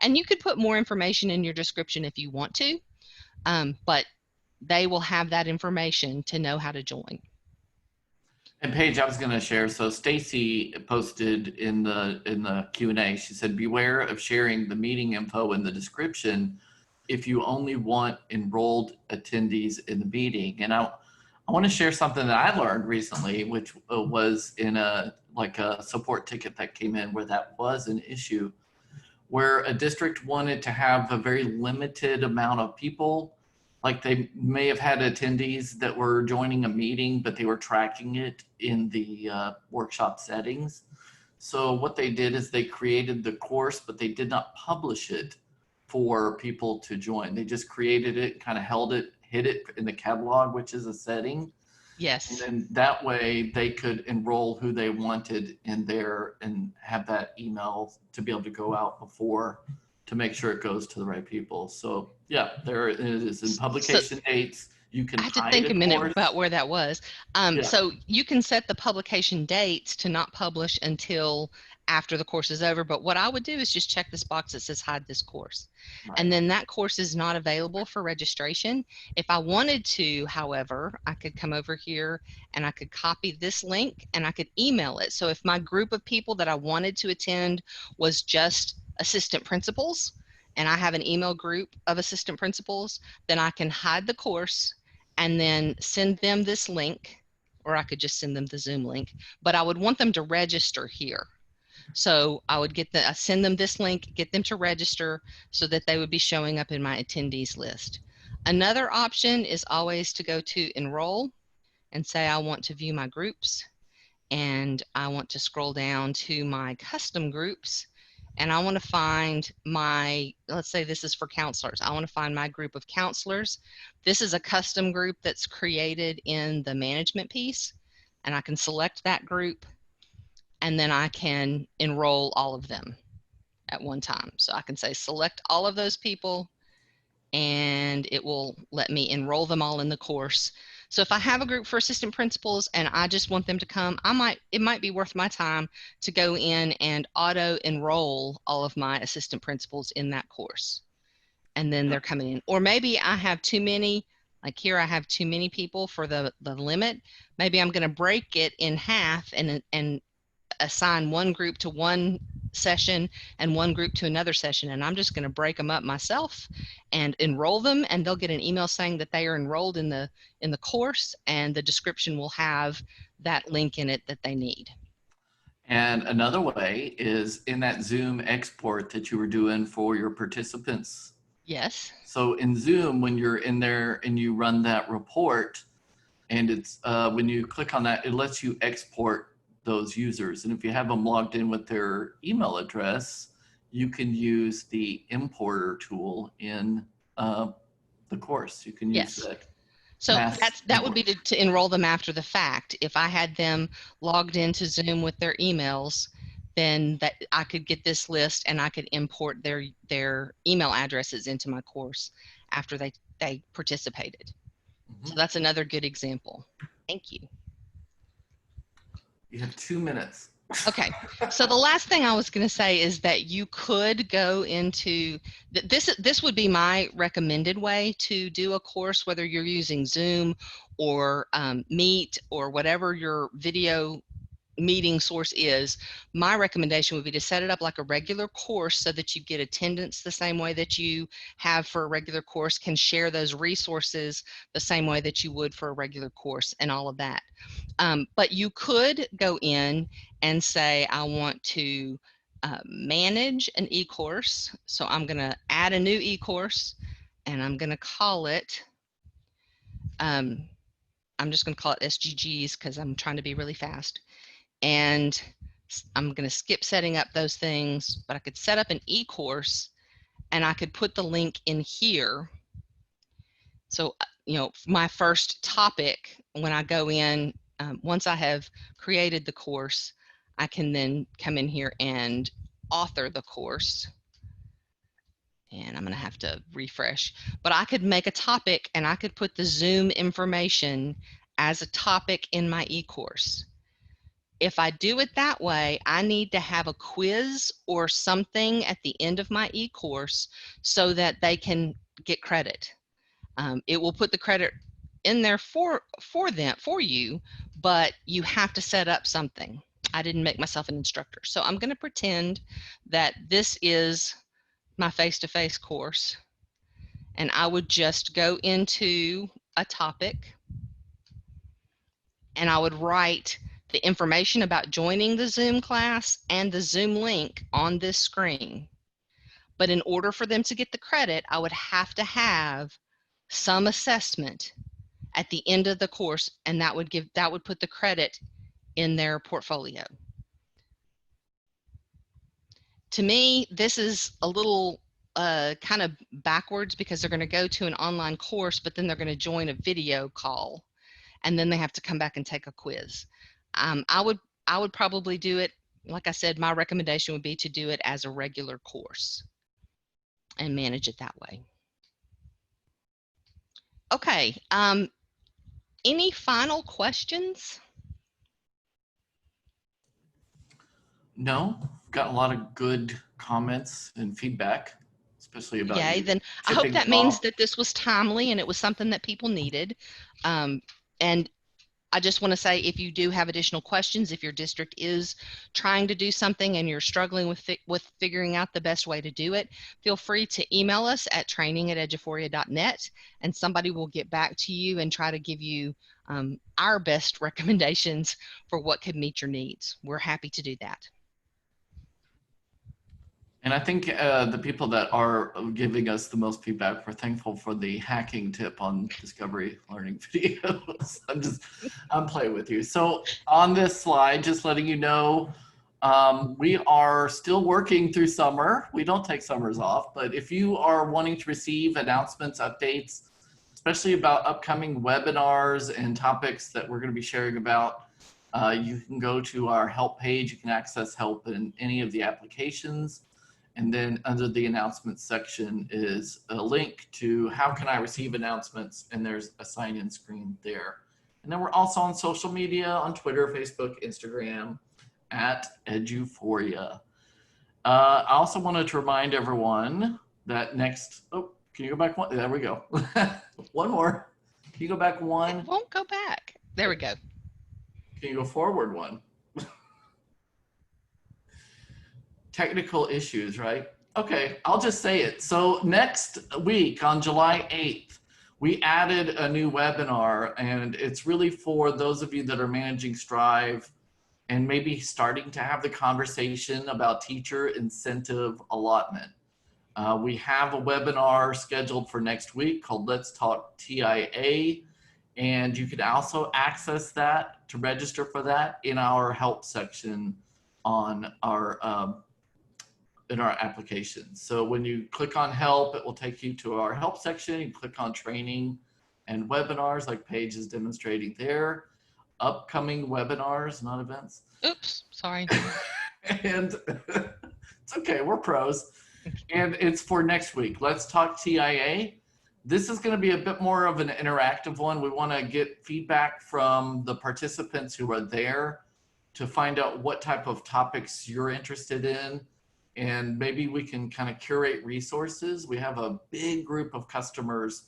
And you could put more information in your description if you want to, but they will have that information to know how to join. And Paige, I was going to share. So Stacy posted in the Q&A. She said, "Beware of sharing the meeting info in the description if you only want enrolled attendees in the meeting." And I want to share something that I learned recently, which was in a support ticket that came in where that was an issue, where a district wanted to have a very limited amount of people. Like they may have had attendees that were joining a meeting, but they were tracking it in the workshop settings. So what they did is they created the course, but they did not publish it for people to join. They just created it, kind of held it hid it in the catalog, which is a setting. And Yes. then that way they could enroll who they wanted in there and have that email to be able to go out before to make sure it goes to the right people. So yeah, there it is in So publication dates. You can I had to hide think a a minute course. about where that was. Yeah, So you can set the publication dates to not publish until after the course is over. But what I would do is just check this box that says hide this course. And right. then that course is not available for registration. If I wanted to, however, I could come over here and I could copy this link and I could email it. So if my group of people that I wanted to attend was just assistant principals, and I have an email group of assistant principals, then I can hide the course and then send them this link, or I could just send them the Zoom link, but I would want them to register here. So I would send them this link, get them to register so that they would be showing up in my attendees list. Another option is always to go to enroll and say I want to view my groups, and I want to scroll down to my custom groups, and I want to find my, let's say this is for counselors. I want to find my group of counselors. This is a custom group that's created in the management piece, and I can select that group, and then I can enroll all of them at one time. So I can say select all of those people, and it will let me enroll them all in the course. So if I have a group for assistant principals and I just want them to come, it might be worth my time to go in and auto enroll all of my assistant principals in that course. And then they're coming in. Or maybe I have too many, like here I have too many people for the limit. Maybe I'm going to break it in half and assign one group to one session and one group to another session, and I'm just going to break them up myself and enroll them, and they'll get an email saying that they are enrolled in the course, and the description will have that link in it that they need. And another way is in that Zoom export that you were doing for your participants. Yes. So in Zoom, when you're in there and you run that report, and it's when you click on that, it lets you export those users. And if you have them logged in with their email address, you can use the importer tool in the course. You can use Yes. that So mass that would import. be to enroll them after the fact. If I had them logged into Zoom with their emails, then that I could get this list and I could import their email addresses into my course after they participated. So that's another good example. Thank you. You have 2 minutes. Okay, so the last thing I was going to say is that you could go into this would be my recommended way to do a course, whether you're using Zoom or Meet or whatever your video meeting source is. My recommendation would be to set it up like a regular course so that you get attendance the same way that you have for a regular course, can share those resources the same way that you would for a regular course and all of that. But you could go in and say, I want to manage an e-course. So I'm going to add a new e-course and I'm going to call it, I'm just going to call it SGGs because I'm trying to be really fast. And I'm going to skip setting up those things, but I could set up an e-course and I could put the link in here. So, my first topic, when I go in, once I have created the course, I can then come in here and author the course. And I'm going to have to refresh, but I could make a topic and I could put the Zoom information as a topic in my e-course. If I do it that way, I need to have a quiz or something at the end of my e-course so that they can get credit. It will put the credit in there for you, but you have to set up something. I didn't make myself an instructor, so I'm going to pretend that this is my face-to-face course, and I would just go into a topic and I would write the information about joining the Zoom class and the Zoom link on this screen. But in order for them to get the credit, I would have to have some assessment at the end of the course, and that would put the credit in their portfolio. To me, this is a little kind of backwards because they're going to go to an online course, but then they're going to join a video call, and then they have to come back and take a quiz. I would probably do it, like I said, my recommendation would be to do it as a regular course and manage it that way. Okay, any final questions? No, got a lot of good comments and feedback, especially about Yay, you then I hope chipping that them means off. that this was timely and it was something that people needed. And I just want to say, if you do have additional questions, if your district is trying to do something and you're struggling with figuring out the best way to do it, feel free to email us at training@eduphoria.net, and somebody will get back to you and try to give you our best recommendations for what could meet your needs. We're happy to do that. And I think the people that are giving us the most feedback, we're thankful for the hacking tip on Discovery Learning videos. I'm playing with you. So on this slide, just letting you know, we are still working through summer. We don't take summers off, but if you are wanting to receive announcements, updates, especially about upcoming webinars and topics that we're going to be sharing about, you can go to our help page. You can access help in any of the applications. And then under the announcements section is a link to how can I receive announcements, and there's a sign-in screen there. And then we're also on social media, on Twitter, Facebook, Instagram, at Eduphoria. I also wanted to remind everyone that can you go back one? There we go. One more. Can you go back one? It won't go back. There we go. Can you go forward one? Technical issues, right? Okay, I'll just say it. So next week on July 8th, we added a new webinar, and it's really for those of you that are managing Strive and maybe starting to have the conversation about teacher incentive allotment. We have a webinar scheduled for next week called Let's Talk TIA, and you can also access that to register for that in our help section on our in our application. So when you click on help, it will take you to our help section. You click on training and webinars like Paige is demonstrating there. Upcoming webinars, not events. Oops, sorry. And it's okay, we're pros. And it's for next week. Let's Talk TIA. This is going to be a bit more of an interactive one. We want to get feedback from the participants who are there to find out what type of topics you're interested in. And maybe we can kind of curate resources. We have a big group of customers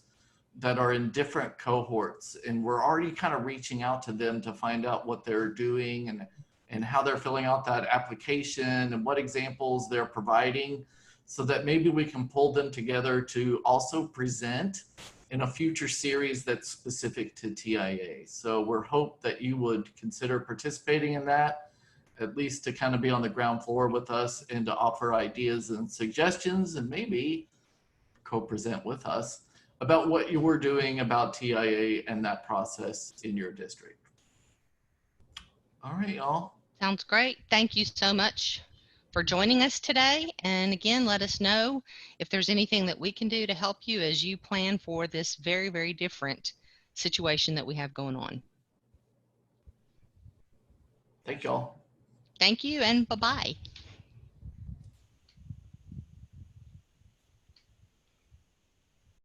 that are in different cohorts, and we're already kind of reaching out to them to find out what they're doing and how they're filling out that application and what examples they're providing, so that maybe we can pull them together to also present in a future series that's specific to TIA. So we're hope that you would consider participating in that, at least to kind of be on the ground floor with us and to offer ideas and suggestions, and maybe co-present with us about what you were doing about TIA and that process in your district. All right, y'all. Sounds great. Thank you so much for joining us today. And again, let us know if there's anything that we can do to help you as you plan for this very, very different situation that we have going on. Thank y'all. Thank you, and bye-bye.